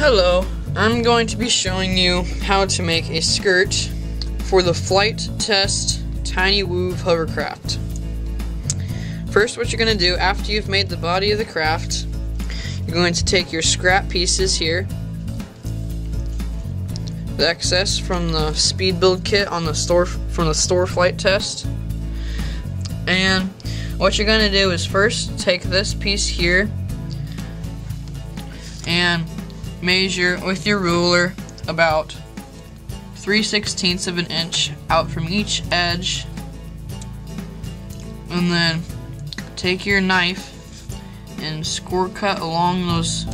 Hello, I'm going to be showing you how to make a skirt for the Flight Test Tiny Woove Hovercraft. First, what you're going to do after you've made the body of the craft, you're going to take your scrap pieces here, the excess from the speed build kit on the store from the store Flight Test, and what you're going to do is first take this piece here and measure with your ruler about 3/16 of an inch out from each edge, and then take your knife and score cut along those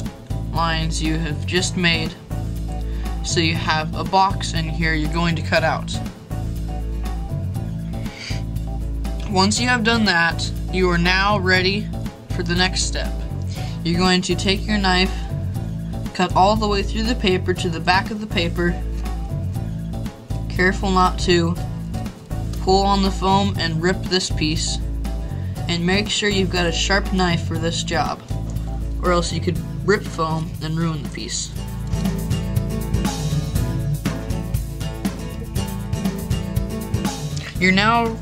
lines you have just made, so you have a box in here you're going to cut out. Once you have done that, you are now ready for the next step. You're going to take your knife, cut all the way through the paper to the back of the paper. Careful not to pull on the foam and rip this piece, and make sure you've got a sharp knife for this job, or else you could rip foam and ruin the piece. You're now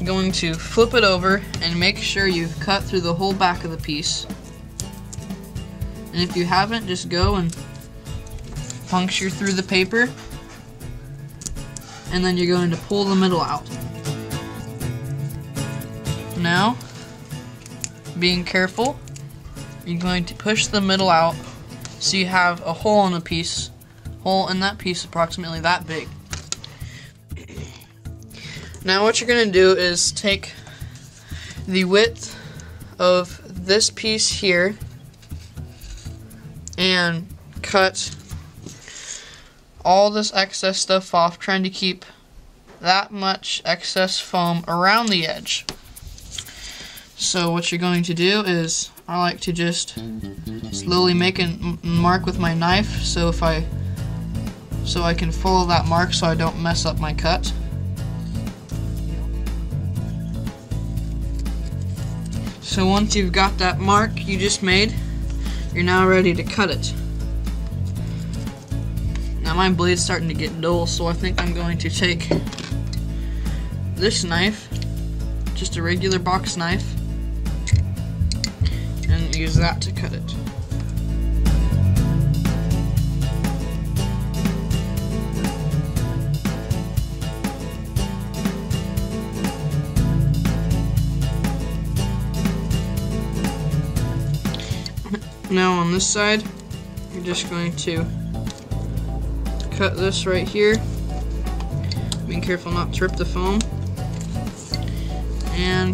going to flip it over and make sure you've cut through the whole back of the piece. And if you haven't, just go and puncture through the paper, and then you're going to pull the middle out. Now, being careful, you're going to push the middle out so you have a hole in that piece approximately that big. Now what you're going to do is take the width of this piece here and cut all this excess stuff off, trying to keep that much excess foam around the edge. So what you're going to do is, I like to just slowly make a mark with my knife so I can follow that mark so I don't mess up my cut. So once you've got that mark you just made, you're now ready to cut it. Now my blade's starting to get dull, so I think I'm going to take this knife, just a regular box knife, and use that to cut it. Now on this side, you're just going to cut this right here, being careful not to rip the foam, and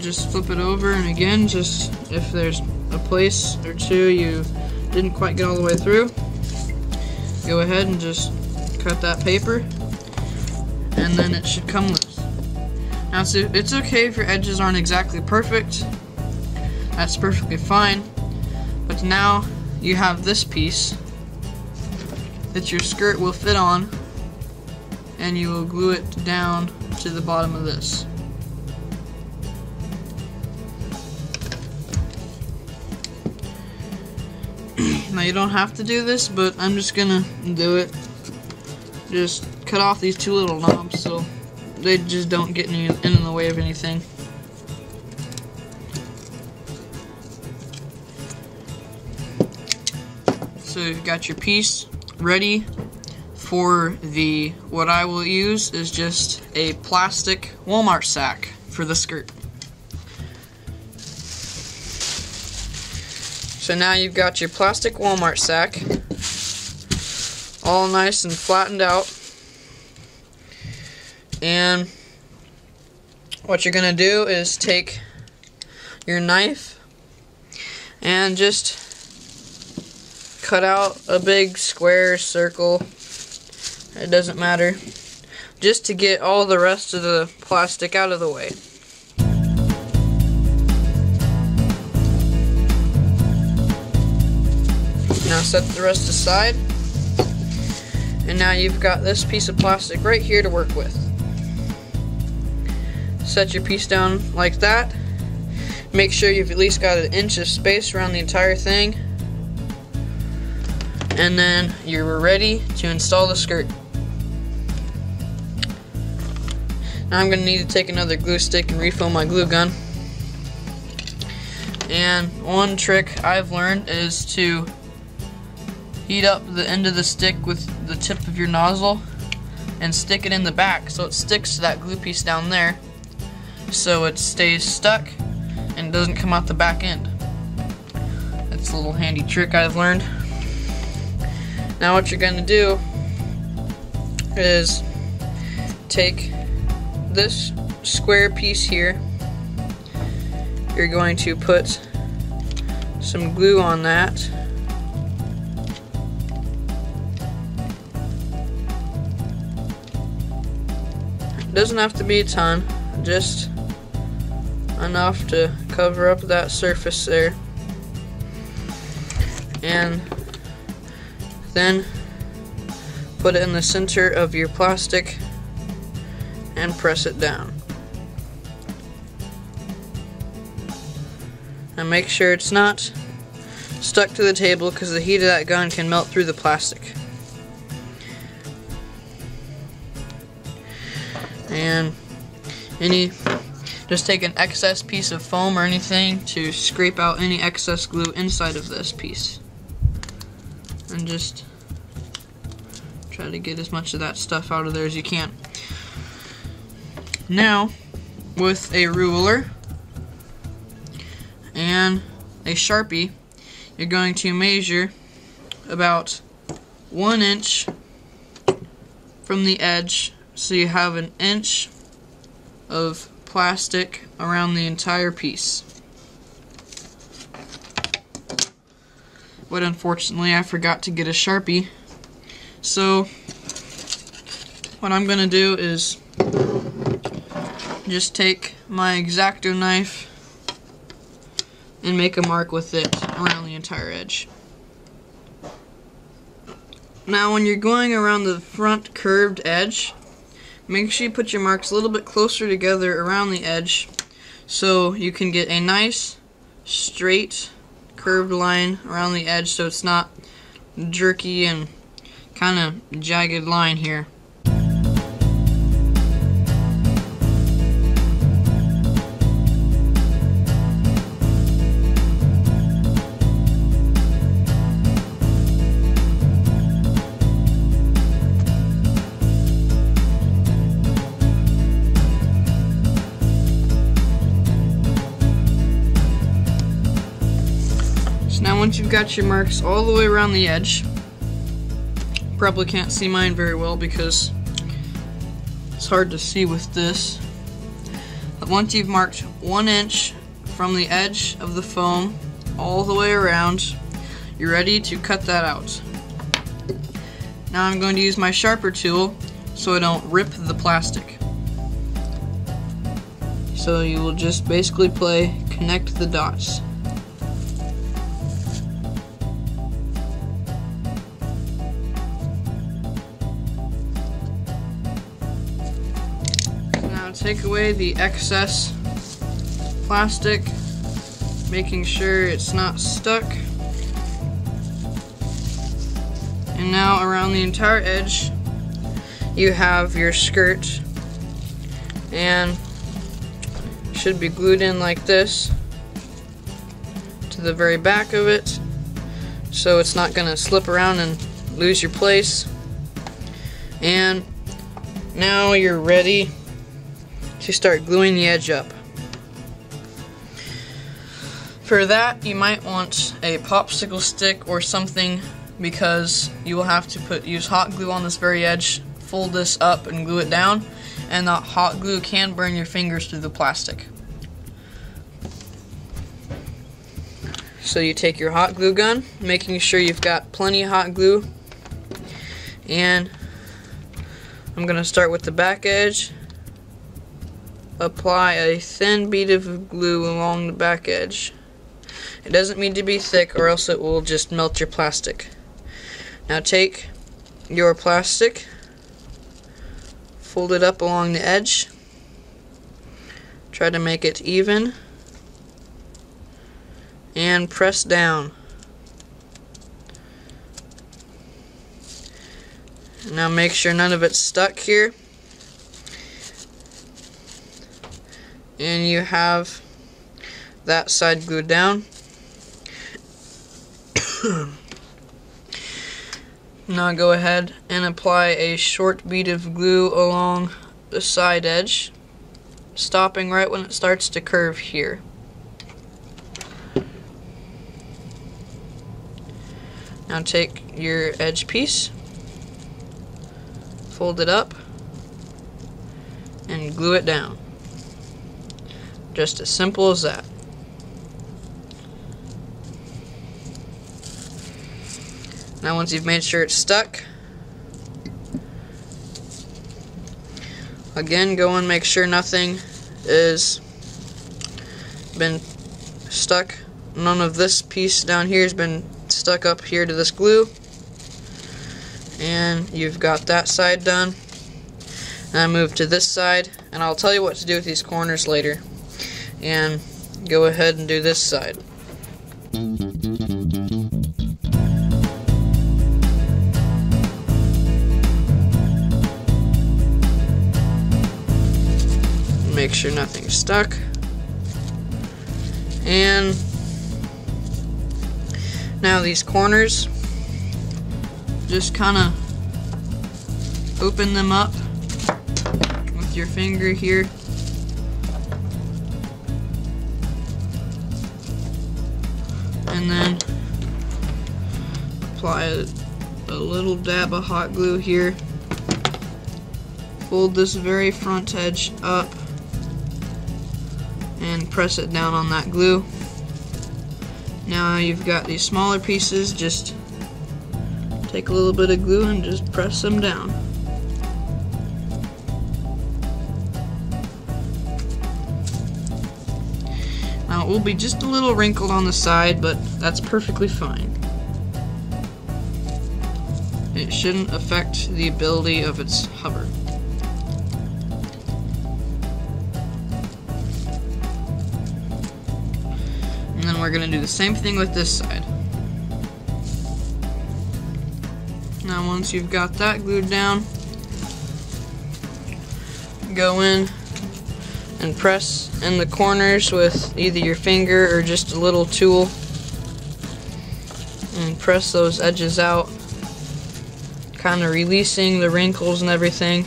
just flip it over, and again, just if there's a place or two you didn't quite get all the way through, go ahead and just cut that paper, and then it should come loose. Now it's okay if your edges aren't exactly perfect. That's perfectly fine, but now you have this piece that your skirt will fit on, and you will glue it down to the bottom of this. Now you don't have to do this, but I'm just gonna do it. Just cut off these two little knobs so they just don't get in the way of anything. So you've got your piece ready for what I will use is just a plastic Walmart sack for the skirt. So now you've got your plastic Walmart sack all nice and flattened out, and what you're gonna do is take your knife and just cut out a big square circle, it doesn't matter, just to get all the rest of the plastic out of the way. Now set the rest aside, and now you've got this piece of plastic right here to work with. Set your piece down like that. Make sure you've at least got an inch of space around the entire thing. And then you're ready to install the skirt. Now I'm going to need to take another glue stick and refill my glue gun. And one trick I've learned is to heat up the end of the stick with the tip of your nozzle and stick it in the back so it sticks to that glue piece down there, so it stays stuck and doesn't come out the back end. That's a little handy trick I've learned. Now what you're going to do is take this square piece here. You're going to put some glue on that. It doesn't have to be a ton, just enough to cover up that surface there. And then put it in the center of your plastic and press it down. And make sure it's not stuck to the table, because the heat of that gun can melt through the plastic. And just take an excess piece of foam or anything to scrape out any excess glue inside of this piece. And just try to get as much of that stuff out of there as you can. Now, with a ruler and a Sharpie, you're going to measure about 1 inch from the edge, so you have an inch of plastic around the entire piece. But unfortunately I forgot to get a Sharpie, so what I'm going to do is just take my X-Acto knife and make a mark with it around the entire edge. Now when you're going around the front curved edge, make sure you put your marks a little bit closer together around the edge so you can get a nice straight curved line around the edge, so it's not jerky and kind of jagged line here. Now once you've got your marks all the way around the edge, probably can't see mine very well because it's hard to see with this, but once you've marked 1 inch from the edge of the foam all the way around, you're ready to cut that out. Now I'm going to use my sharper tool so I don't rip the plastic. So you will just basically connect the dots. Take away the excess plastic, making sure it's not stuck. And now around the entire edge you have your skirt, and should be glued in like this to the very back of it, so it's not going to slip around and lose your place. And now you're ready to start gluing the edge up. For that, you might want a popsicle stick or something, because you will have to use hot glue on this very edge, fold this up and glue it down, and that hot glue can burn your fingers through the plastic. So you take your hot glue gun, making sure you've got plenty of hot glue, and I'm going to start with the back edge. Apply a thin bead of glue along the back edge. It doesn't need to be thick, or else it will just melt your plastic. Now take your plastic, fold it up along the edge, try to make it even, and press down. Now make sure none of it's stuck here. And you have that side glued down. Now go ahead and apply a short bead of glue along the side edge, stopping right when it starts to curve here. Now take your edge piece, fold it up, and glue it down. Just as simple as that. Now once you've made sure it's stuck, again go and make sure nothing is been stuck. None of this piece down here has been stuck up here to this glue. And you've got that side done. Now move to this side, and I'll tell you what to do with these corners later. And go ahead and do this side. Make sure nothing's stuck. And now these corners, just kind of open them up with your finger here. And then apply a little dab of hot glue here. Fold this very front edge up and press it down on that glue. Now you've got these smaller pieces, just take a little bit of glue and just press them down. Now it will be just a little wrinkled on the side, but that's perfectly fine. It shouldn't affect the ability of its hover. And then we're going to do the same thing with this side. Now once you've got that glued down, go in and press in the corners with either your finger or just a little tool, and press those edges out, kind of releasing the wrinkles and everything,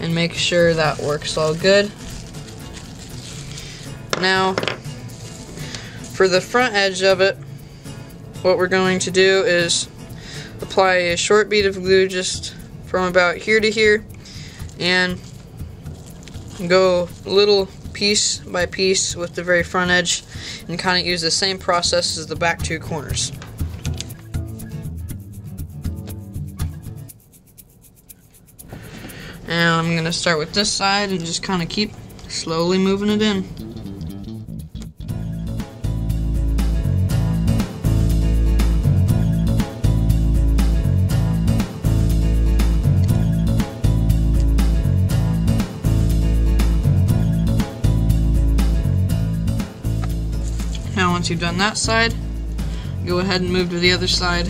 and make sure that works all good. Now for the front edge of it, what we're going to do is apply a short bead of glue just from about here to here, and go little piece by piece with the very front edge, and kind of use the same process as the back two corners. And I'm going to start with this side and just kind of keep slowly moving it in. Now once you've done that side, go ahead and move to the other side.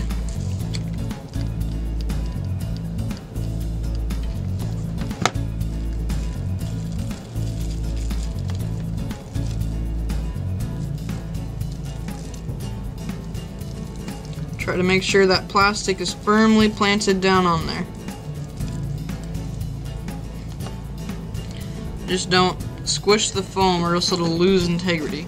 Try to make sure that plastic is firmly planted down on there. Just don't squish the foam or else it'll lose integrity.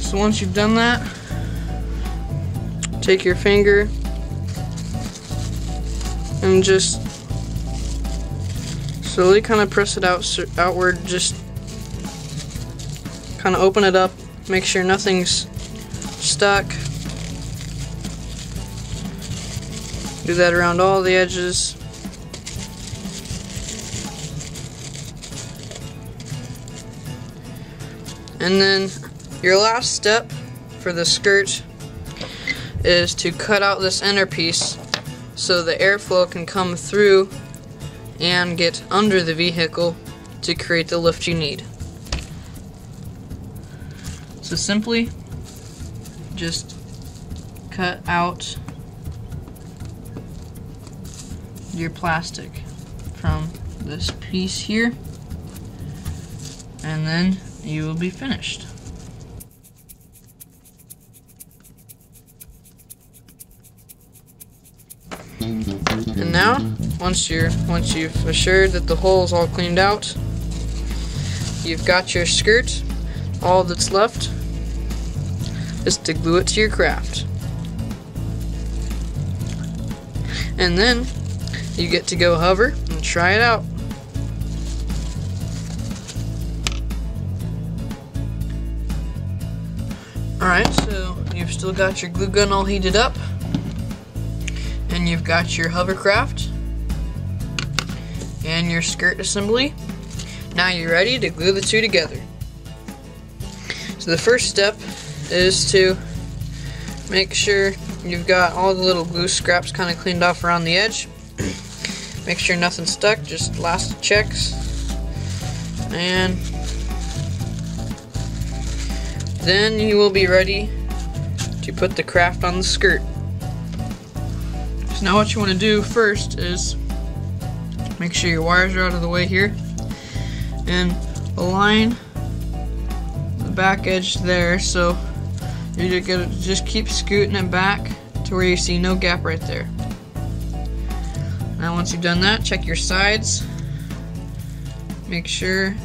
So once you've done that, take your finger and just slowly kind of press it outward, just kind of open it up, make sure nothing's stuck. Do that around all the edges. And then your last step for the skirt is to cut out this inner piece so the airflow can come through and get under the vehicle to create the lift you need. So simply just cut out your plastic from this piece here, and then you will be finished. And now, once you've assured that the hole is all cleaned out, you've got your skirt. All that's left is to glue it to your craft. And then you get to go hover and try it out. Alright, so you've still got your glue gun all heated up, and you've got your hovercraft and your skirt assembly. Now you're ready to glue the two together. So the first step is to make sure you've got all the little glue scraps kind of cleaned off around the edge. Make sure nothing's stuck, just last checks. And then you will be ready to put the craft on the skirt. So now what you want to do first is make sure your wires are out of the way here and align the back edge there, so you're gonna just keep scooting it back to where you see no gap right there. Now once you've done that, check your sides, make sure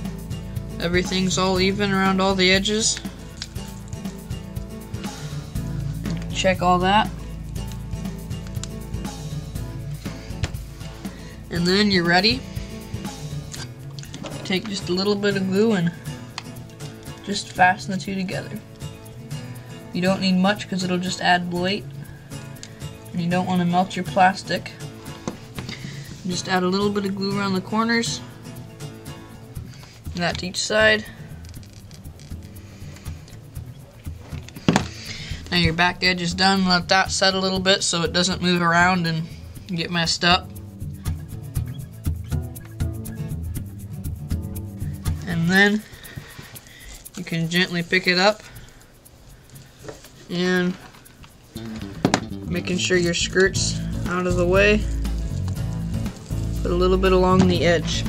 everything's all even around all the edges. Check all that. And then you're ready. Take just a little bit of glue and just fasten the two together. You don't need much because it'll just add weight, and you don't want to melt your plastic. Just add a little bit of glue around the corners, and that to each side. Now your back edge is done. Let that set a little bit so it doesn't move around and get messed up. And then you can gently pick it up, and making sure your skirt's out of the way, put a little bit along the edge.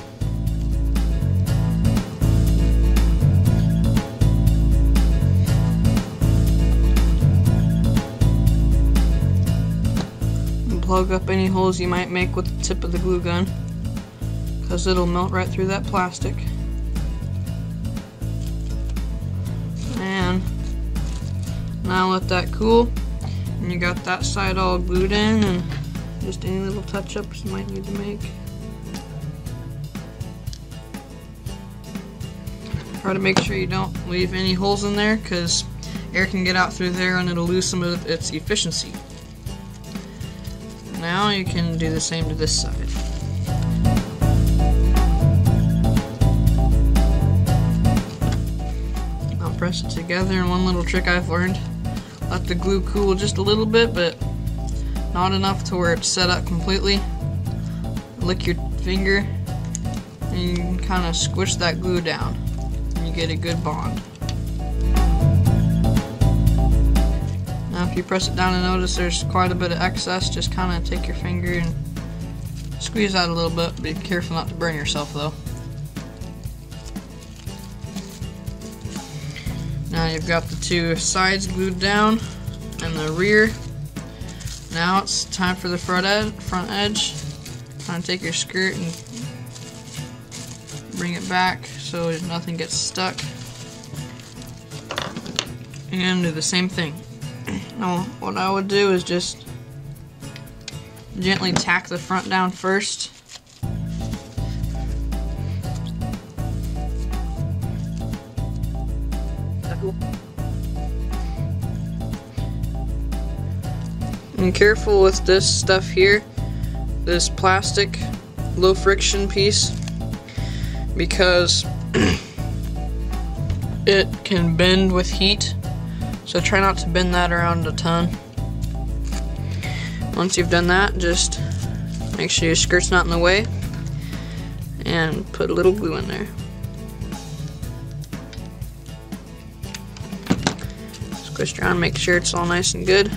And plug up any holes you might make with the tip of the glue gun, because it'll melt right through that plastic. And now let that cool, and you got that side all glued in, and just any little touch-ups you might need to make. Try to make sure you don't leave any holes in there, because air can get out through there and it'll lose some of its efficiency. Now you can do the same to this side. Press it together, and one little trick I've learned, let the glue cool just a little bit, but not enough to where it's set up completely. Lick your finger and you can kind of squish that glue down and you get a good bond. Now if you press it down and notice there's quite a bit of excess, just kind of take your finger and squeeze out a little bit. Be careful not to burn yourself though. Now you've got the two sides glued down and the rear. Now it's time for the front edge. Kind of take your skirt and bring it back so nothing gets stuck. And do the same thing. Now what I would do is just gently tack the front down first. And careful with this stuff here, this plastic low friction piece, because it can bend with heat, so try not to bend that around a ton. Once you've done that, just make sure your skirt's not in the way and put a little glue in there. Squish around, make sure it's all nice and good.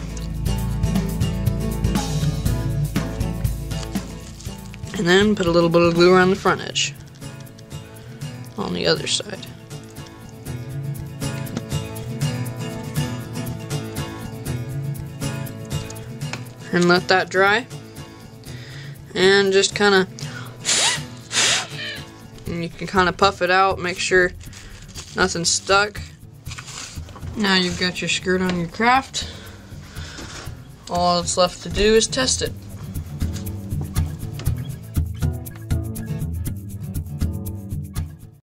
And then put a little bit of glue around the front edge on the other side. And let that dry. And just kind of, and you can kind of puff it out, make sure nothing's stuck. Now you've got your skirt on your craft. All that's left to do is test it.